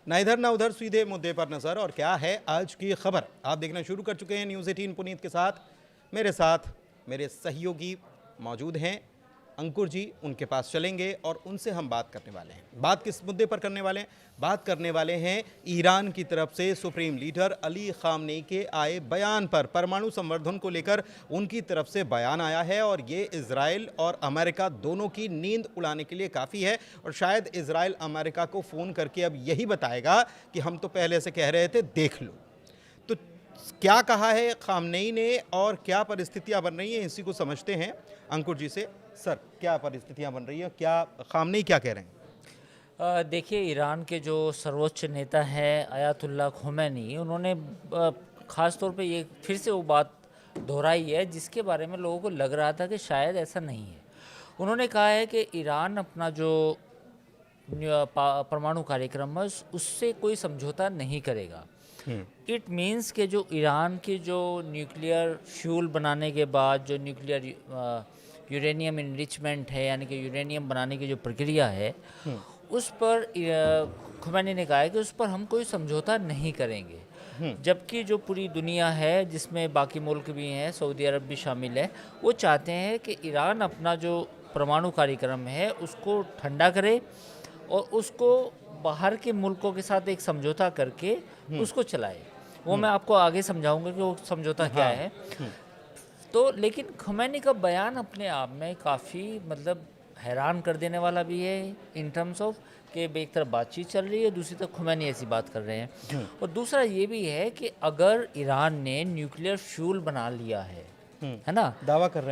ना इधर ना उधर, सीधे मुद्दे पर नजर। और क्या है आज की खबर, आप देखना शुरू कर चुके हैं न्यूज़ 18 पुनीत के साथ। मेरे साथ मेरे सहयोगी मौजूद हैं, अंकुर जी, उनके पास चलेंगे और उनसे हम बात करने वाले हैं। बात किस मुद्दे पर करने वाले हैं? बात करने वाले हैं ईरान की तरफ से सुप्रीम लीडर अली खामनेई के आए बयान पर। परमाणु संवर्धन को लेकर उनकी तरफ से बयान आया है और ये इजराइल और अमेरिका दोनों की नींद उड़ाने के लिए काफ़ी है। और शायद इजराइल अमेरिका को फ़ोन करके अब यही बताएगा कि हम तो पहले से कह रहे थे, देख लो। तो क्या कहा है खामनेई ने और क्या परिस्थितियां बन रही हैं, इसी को समझते हैं अंकुर जी से। सर, क्या परिस्थितियां बन रही हैं, क्या खामनेई क्या कह रहे हैं? देखिए, ईरान के जो सर्वोच्च नेता हैं अयातुल्लाह खोमेनी, उन्होंने ख़ास तौर पे ये फिर से वो बात दोहराई है जिसके बारे में लोगों को लग रहा था कि शायद ऐसा नहीं है। उन्होंने कहा है कि ईरान अपना जो परमाणु कार्यक्रम है उससे कोई समझौता नहीं करेगा। इट मीन्स कि जो ईरान की जो न्यूक्लियर फ्यूल बनाने के बाद जो न्यूक्लियर यूरेनियम इनरिचमेंट है, यानी कि यूरेनियम बनाने की जो प्रक्रिया है, उस पर खुमैनी ने कहा है कि उस पर हम कोई समझौता नहीं करेंगे। जबकि जो पूरी दुनिया है, जिसमें बाकी मुल्क भी हैं, सऊदी अरब भी शामिल है, वो चाहते हैं कि ईरान अपना जो परमाणु कार्यक्रम है उसको ठंडा करे और उसको बाहर के मुल्कों के साथ एक समझौता करके उसको चलाए। वो मैं आपको आगे समझाऊंगा कि वो समझौता क्या है। तो लेकिन खुमैनी का बयान अपने आप में काफ़ी मतलब हैरान कर देने वाला भी है, इन टर्म्स ऑफ कि एक तरफ बातचीत चल रही है, दूसरी तरफ खुमैनी ऐसी बात कर रहे हैं। और दूसरा ये भी है कि अगर ईरान ने न्यूक्लियर फ्यूल बना लिया है ना, दावा कर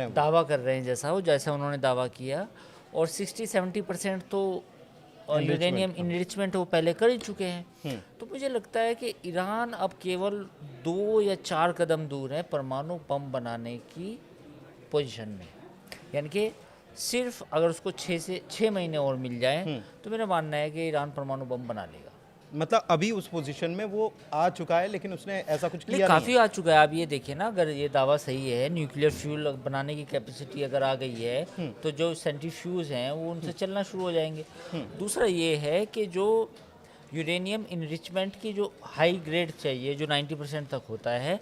रहे हैं जैसा उन्होंने दावा किया, और 60-70% तो यूरेनियम इनरिचमेंट वो पहले कर ही चुके हैं। तो मुझे लगता है कि ईरान अब केवल 2 या 4 कदम दूर है परमाणु बम बनाने की पोजीशन में। यानी कि सिर्फ अगर उसको 6 महीने और मिल जाए तो मेरा मानना है कि ईरान परमाणु बम बना लेगा। मतलब अभी उस पोजीशन में वो आ चुका है, लेकिन उसने ऐसा कुछ किया नहीं। काफ़ी आ चुका है। आप ये देखिए ना, अगर ये दावा सही है, न्यूक्लियर फ्यूल बनाने की कैपेसिटी अगर आ गई है, तो जो सेंट्रीफ्यूज हैं वो उनसे चलना शुरू हो जाएंगे। दूसरा ये है कि जो यूरेनियम इनरिचमेंट की जो हाई ग्रेड चाहिए, जो 90% तक होता है,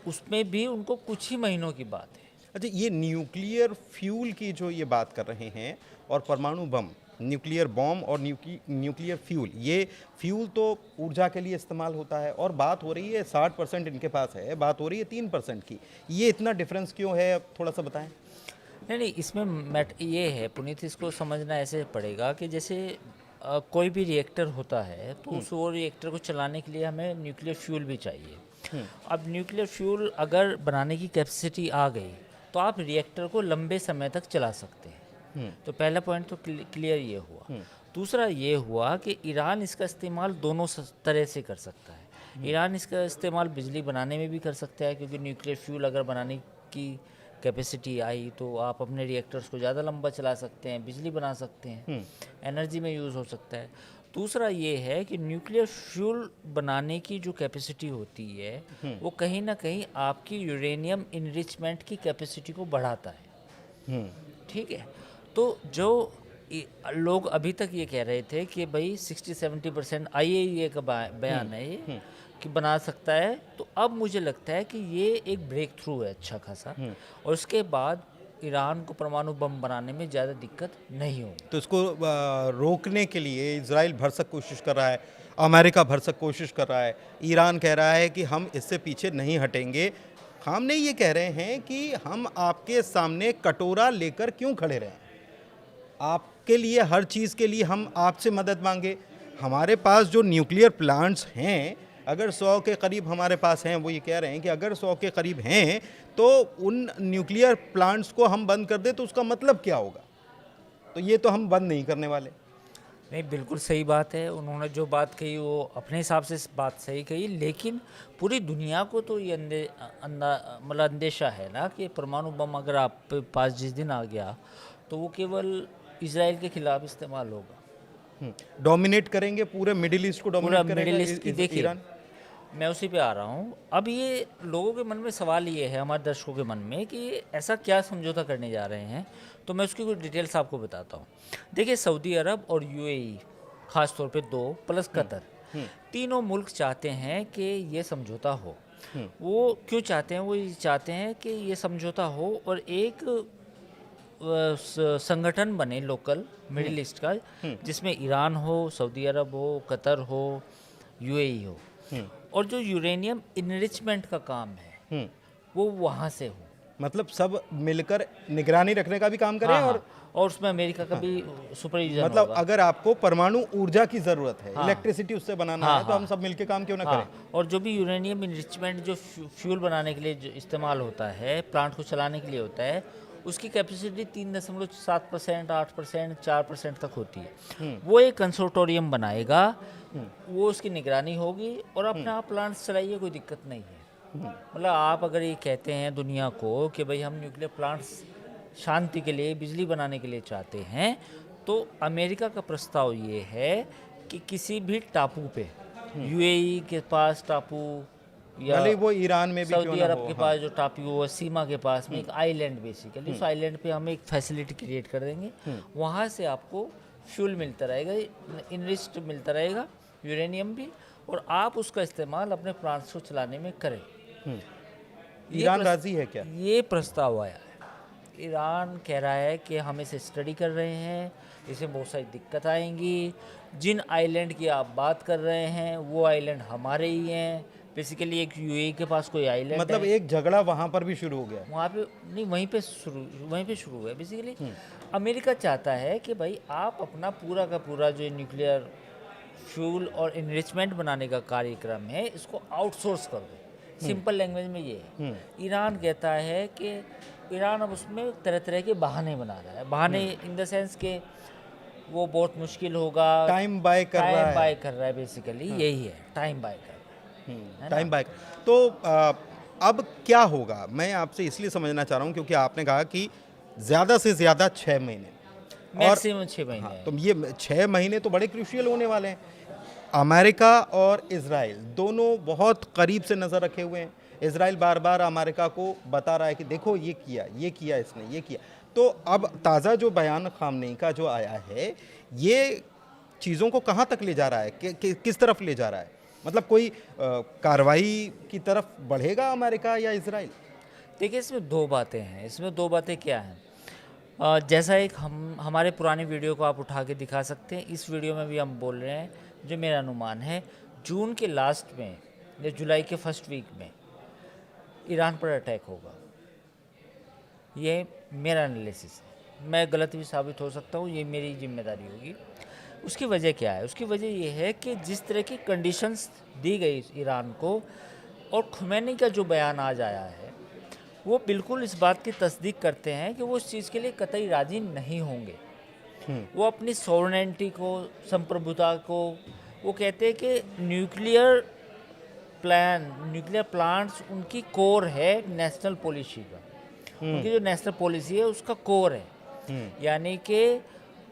उसमें भी उनको कुछ ही महीनों की बात है। अच्छा, ये न्यूक्लियर फ्यूल की जो ये बात कर रहे हैं और परमाणु बम, न्यूक्लियर बॉम्ब और न्यूक्लियर फ्यूल, ये फ्यूल तो ऊर्जा के लिए इस्तेमाल होता है और बात हो रही है 60% इनके पास है, बात हो रही है 3% की। ये इतना डिफरेंस क्यों है, थोड़ा सा बताएं। नहीं, इसमें ये है पुनीत, इसको समझना ऐसे पड़ेगा कि जैसे कोई भी रिएक्टर होता है तो उस वो रिएक्टर को चलाने के लिए हमें न्यूक्लियर फ्यूल भी चाहिए। अब न्यूक्लियर फ्यूल अगर बनाने की कैपेसिटी आ गई तो आप रिएक्टर को लंबे समय तक चला सकते हैं। तो पहला पॉइंट तो क्लियर ये हुआ। दूसरा ये हुआ कि ईरान इसका इस्तेमाल दोनों तरह से कर सकता है। ईरान इसका इस्तेमाल बिजली बनाने में भी कर सकता है, क्योंकि न्यूक्लियर फ्यूल अगर बनाने की कैपेसिटी आई तो आप अपने रिएक्टर्स को ज़्यादा लंबा चला सकते हैं, बिजली बना सकते हैं, एनर्जी में यूज़ हो सकता है। दूसरा ये है कि न्यूक्लियर फ्यूल बनाने की जो कैपेसिटी होती है वो कहीं ना कहीं आपकी यूरेनियम इनरिचमेंट की कैपेसिटी को बढ़ाता है। ठीक है, तो जो लोग अभी तक ये कह रहे थे कि भाई 60-70% IAEA का बयान है ये कि बना सकता है, तो अब मुझे लगता है कि ये एक ब्रेक थ्रू है अच्छा खासा, और उसके बाद ईरान को परमाणु बम बनाने में ज़्यादा दिक्कत नहीं होगी। तो इसको रोकने के लिए इजराइल भरसक कोशिश कर रहा है, अमेरिका भरसक कोशिश कर रहा है, ईरान कह रहा है कि हम इससे पीछे नहीं हटेंगे। खामनेई ये कह रहे हैं कि हम आपके सामने कटोरा लेकर क्यों खड़े रहें, आपके लिए हर चीज़ के लिए हम आपसे मदद मांगे। हमारे पास जो न्यूक्लियर प्लांट्स हैं, अगर 100 के करीब हमारे पास हैं, वो ये कह रहे हैं कि अगर 100 के करीब हैं तो उन न्यूक्लियर प्लांट्स को हम बंद कर दें तो उसका मतलब क्या होगा। तो ये तो हम बंद नहीं करने वाले। नहीं, बिल्कुल सही बात है। उन्होंने जो बात कही वो अपने हिसाब से बात सही कही, लेकिन पूरी दुनिया को तो ये मतलब अंदेशा है ना कि परमाणु बम अगर आप पास जिस दिन आ गया तो वो केवल इजराइल के खिलाफ इस्तेमाल होगा। डोमिनेट करेंगे पूरे मिडिल ईस्ट को, डोमिनेट करेगा मिडिल ईस्ट की। देखिए, ईरान। मैं उसी पे आ रहा हूँ। अब ये लोगों के मन में सवाल ये है, हमारे दर्शकों के मन में, कि ऐसा क्या समझौता करने जा रहे हैं। तो मैं उसकी कुछ डिटेल्स आपको बताता हूँ। देखिए, सऊदी अरब और UAE ख़ास तौर पे 2 प्लस कतर, तीनों मुल्क चाहते हैं कि ये समझौता हो। वो क्यों चाहते हैं? वो ये चाहते हैं कि ये समझौता हो और एक संगठन बने लोकल मिडिल ईस्ट का, जिसमें ईरान हो, सऊदी अरब हो, कतर हो, यूएई हो, और जो यूरेनियम इनरिचमेंट का काम है वो वहाँ से हो। मतलब सब मिलकर निगरानी रखने का भी काम करें। हाँ, और उसमें अमेरिका का भी सुपरविजन मतलब होगा। अगर आपको परमाणु ऊर्जा की जरूरत है, हाँ। इलेक्ट्रिसिटी उससे बनाना हाँ, है, तो हम सब मिलके काम क्यों ना हाँ, करें। और जो भी यूरेनियम इनरिचमेंट जो फ्यूल बनाने के लिए जो इस्तेमाल होता है, प्लांट को चलाने के लिए होता है, उसकी कैपेसिटी 3.7%, 8%, 4% तक होती है। वो एक कंसोर्टोरियम बनाएगा, वो उसकी निगरानी होगी और अपने आप प्लांट्स चलाइए, कोई दिक्कत नहीं है। मतलब आप अगर ये कहते हैं दुनिया को कि भाई हम न्यूक्लियर प्लांट्स शांति के लिए, बिजली बनाने के लिए चाहते हैं, तो अमेरिका का प्रस्ताव ये है कि किसी भी टापू पे, यूएई के पास टापू या भले वो ईरान में भी क्यों सऊदी ना अरब हो, के हाँ। पास जो टापू है, सीमा के पास में एक आइलैंड, बेसिकली उस आइलैंड पे हम एक फैसिलिटी क्रिएट कर देंगे। वहाँ से आपको फ्यूल मिलता रहेगा, इनरिच्ड मिलता रहेगा, यूरेनियम भी, और आप उसका इस्तेमाल अपने प्लांट्स को चलाने में करें। ईरान राजी है क्या? ये प्रस्ताव आया है। ईरान कह रहा है कि हम इसे स्टडी कर रहे हैं, इसमें बहुत सारी दिक्कत आएंगी। जिन आइलैंड की आप बात कर रहे हैं वो आइलैंड हमारे ही हैं। बेसिकली एक यूएई के पास कोई आइलैंड मतलब है, एक झगड़ा वहां पर भी शुरू हो गया। वहाँ पे नहीं, वहीं पे शुरू हुआ है। बेसिकली अमेरिका चाहता है कि भाई आप अपना पूरा का पूरा जो न्यूक्लियर फ्यूल और इनरिचमेंट बनाने का कार्यक्रम है, इसको आउटसोर्स कर दो। सिंपल लैंग्वेज में ये है। ईरान कहता है कि ईरान अब उसमें तरह तरह के बहाने बना रहा है। बहाने इन द सेंस के वो बहुत मुश्किल होगा, टाइम बाय कर रहा टाइम है। बाय कर रहा है। बेसिकली यही है, टाइम बाय कर रहा है ना? Time bye. तो अब क्या होगा, मैं आपसे इसलिए समझना चाह रहा हूँ क्योंकि आपने कहा कि ज़्यादा से ज़्यादा 6 महीने, और मैक्सिमम 6 महीने हाँ, है। तो ये 6 महीने तो बड़े क्रूशियल होने वाले हैं। अमेरिका और इजराइल दोनों बहुत करीब से नज़र रखे हुए हैं। इजराइल बार बार अमेरिका को बता रहा है कि देखो ये किया इसने, ये किया। तो अब ताज़ा जो बयान खामनेई का जो आया है, ये चीज़ों को कहाँ तक ले जा रहा है, किस तरफ ले जा रहा है? मतलब कोई कार्रवाई की तरफ बढ़ेगा अमेरिका या इजराइल? देखिए, इसमें 2 बातें हैं। इसमें 2 बातें क्या हैं? जैसा एक हमारे पुरानी वीडियो को आप उठा के दिखा सकते हैं। इस वीडियो में भी हम बोल रहे हैं, जो मेरा अनुमान है जून के लास्ट में या जुलाई के फर्स्ट वीक में ईरान पर अटैक होगा। ये मेरा एनालिसिस है। मैं गलत भी साबित हो सकता हूँ, ये मेरी जिम्मेदारी होगी। उसकी वजह क्या है? उसकी वजह ये है कि जिस तरह की कंडीशंस दी गई ईरान को, और खुमैनी का जो बयान आज आया है, वो बिल्कुल इस बात की तस्दीक करते हैं कि वो इस चीज़ के लिए कतई राजी नहीं होंगे। वो अपनी सॉवरेनिटी को, संप्रभुता को, वो कहते हैं कि न्यूक्लियर प्लांट्स उनकी कोर है नेशनल पॉलिसी का। उनकी जो नेशनल पॉलिसी है उसका कोर है। यानी कि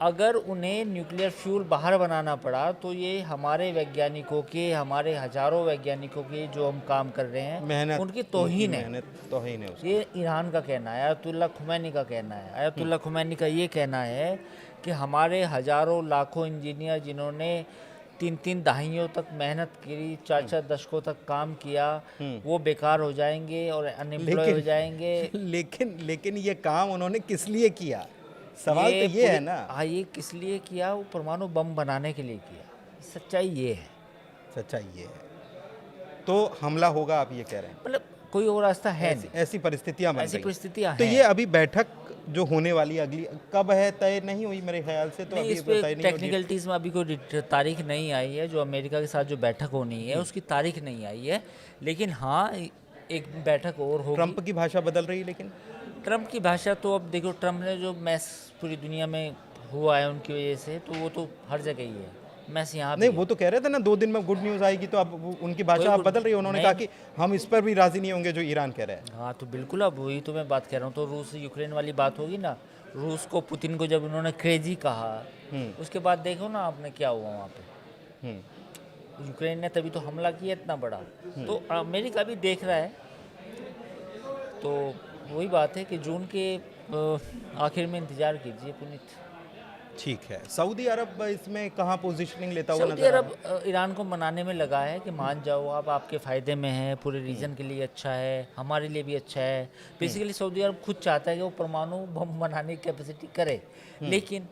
अगर उन्हें न्यूक्लियर फ्यूल बाहर बनाना पड़ा तो ये हमारे वैज्ञानिकों के, हमारे हजारों वैज्ञानिकों के जो हम काम कर रहे हैं, मेहनत, उनकी तौहीन है। मेहनत तौहीन है उसकी। ये ईरान का कहना है, अयतुल्ला खुमैनी का कहना है। अयतुल्ला खुमैनी का ये कहना है कि हमारे हजारों लाखों इंजीनियर जिन्होंने 3-3 दहाइयों तक मेहनत की, 4-4 दशकों तक काम किया, वो बेकार हो जाएंगे और अनएम्प्लॉय हो जाएंगे। लेकिन ये काम उन्होंने किस लिए किया? सवाल तो ये है ना। हाँ, ये किस लिए किया? वो परमाणु बम बनाने के लिए किया। सच्चाई ये है। सच्चाई ये है। तो हमला होगा, आप ये कह रहे हैं? मतलब कोई और रास्ता है नहीं। ऐसी परिस्थितियां बन ऐसी रही। परिस्थितियां तो हैं। ये अभी बैठक जो होने वाली अगली कब है तय नहीं हुई मेरे ख्याल से, तो नहीं, अभी इस पे तय नहीं हो रही है। टेक्निकलिटीज़ में अभी कोई तारीख नहीं आई है। जो अमेरिका के साथ जो बैठक होनी है उसकी तारीख नहीं आई है, लेकिन हाँ एक बैठक और होगी। ट्रंप की भाषा बदल रही है, लेकिन ट्रंप की भाषा तो अब देखो, ट्रंप ने जो मैस पूरी दुनिया में हुआ है उनकी वजह से, तो वो तो हर जगह ही है। मैस यहाँ भी नहीं, है। वो तो कह रहे थे ना 2 दिन में गुड न्यूज़ आएगी, तो अब उनकी भाषा कोई अब good- बदल रही है। उन्होंने नहीं। कहा कि हम इस पर भी राजी नहीं होंगे जो ईरान कह रहा है। हाँ, तो बिल्कुल, अब वही तो मैं बात कह रहा हूँ। तो रूस यूक्रेन वाली बात होगी ना। रूस को, पुतिन को जब उन्होंने क्रेजी कहा, उसके बाद देखो ना आपने क्या हुआ वहाँ पे। यूक्रेन ने तभी तो हमला किया इतना बड़ा। तो अमेरिका भी देख रहा है। तो वही बात है कि जून के आखिर में इंतज़ार कीजिए पुनीत। ठीक है, सऊदी अरब इसमें कहाँ पोजीशनिंग लेता हुआ सऊदी नजर आ अरब ईरान को मनाने में लगा है कि मान जाओ आप, आपके फ़ायदे में है, पूरे रीजन के लिए अच्छा है, हमारे लिए भी अच्छा है। बेसिकली सऊदी अरब खुद चाहता है कि वो परमाणु बम बनाने की कैपेसिटी करे, लेकिन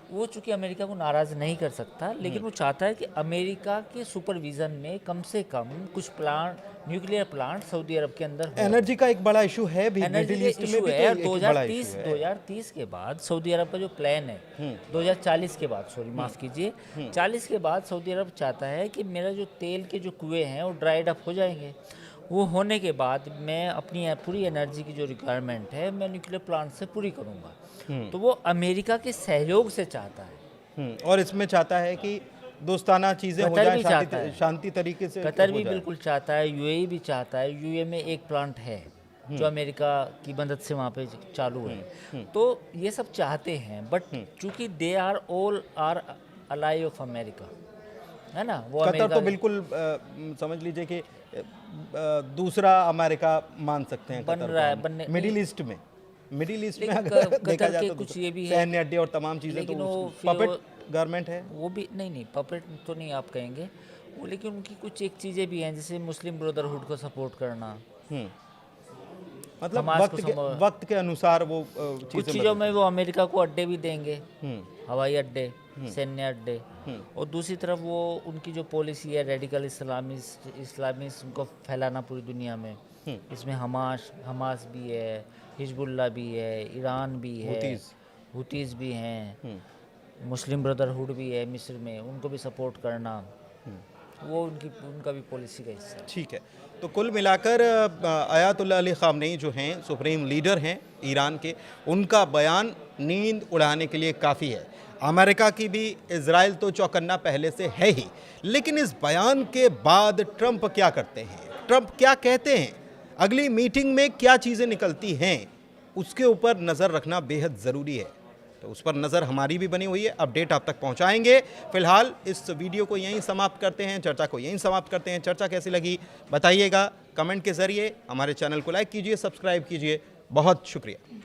वो चूंकि अमेरिका को नाराज़ नहीं कर सकता, लेकिन वो चाहता है कि अमेरिका के सुपरविज़न में कम से कम कुछ प्लांट, न्यूक्लियर प्लांट सऊदी अरब के अंदर हो। एनर्जी का एक बड़ा इशू है भी, एनर्जी मिडिल के ईस्ट में इशू भी है। तो एक बड़ा इशू है। 2030 के बाद सऊदी अरब का जो प्लान है, 2040 के बाद, सॉरी माफ़ कीजिए, 40 के बाद सऊदी अरब चाहता है कि मेरा जो तेल के जो कुएँ हैं वो ड्राइड अप हो जाएंगे। वो होने के बाद मैं अपनी पूरी एनर्जी की जो रिक्वायरमेंट है मैं न्यूक्लियर प्लांट से पूरी करूँगा। तो वो अमेरिका के सहयोग से चाहता है। और इसमें चाहता है कि दोस्ताना चीज़ें हो कतर भी चाहता जाए, है। शांति तरीके से कतर हो भी जाए। बिल्कुल चाहता है, यूएई भी चाहता है। यूएई में एक प्लांट है जो अमेरिका की मदद से वहाँ पे चालू है। तो ये सब चाहते हैं, बट चूंकि they are all are ally of America, है ना, वो कतर तो बिल्कुल समझ लीजिए कि दूसरा अमेरिका मान सकते हैं बन कतर रहा है, को। बनने मिडिल ईस्ट में लेकिन अगर कतर देखा के जाए तो कुछ ये भी है, सैन्य अड्डे और तमाम चीज़ें लेकिन तो वो फिर पपेट गवर्नमेंट है। वो भी नहीं पपेट तो नहीं आप कहेंगे वो, लेकिन उनकी कुछ एक चीज़ें भी हैं, जैसे मुस्लिम ब्रदरहुड को सपोर्ट करना। मतलब हमास को वक्त के अनुसार वो कुछ चीज़ों में वो अमेरिका को अड्डे भी देंगे, हवाई अड्डे, सैन्य अड्डे, और दूसरी तरफ वो उनकी जो पॉलिसी है रेडिकल इस्लामिस्ट उनको फैलाना पूरी दुनिया में, इसमें हमास भी है, हिजबुल्ला भी है, ईरान भी है, हुतीज़ भी हैं, मुस्लिम ब्रदरहुड भी है मिस्र में, उनको भी सपोर्ट करना, वो उनका भी पॉलिसी का हिस्सा है। ठीक है, तो कुल मिलाकर आयतुल्लाह अली ख़ामनेई जो हैं सुप्रीम लीडर हैं ईरान के, उनका बयान नींद उड़ाने के लिए काफ़ी है। अमेरिका की भी इजराइल तो चौकन्ना पहले से है ही, लेकिन इस बयान के बाद ट्रंप क्या करते हैं, ट्रंप क्या कहते हैं, अगली मीटिंग में क्या चीज़ें निकलती हैं, उसके ऊपर नज़र रखना बेहद ज़रूरी है। तो उस पर नज़र हमारी भी बनी हुई है, अपडेट आप तक पहुंचाएंगे। फिलहाल इस वीडियो को यहीं समाप्त करते हैं, चर्चा को यहीं समाप्त करते हैं। चर्चा कैसी लगी बताइएगा कमेंट के ज़रिए, हमारे चैनल को लाइक कीजिए, सब्सक्राइब कीजिए। बहुत शुक्रिया।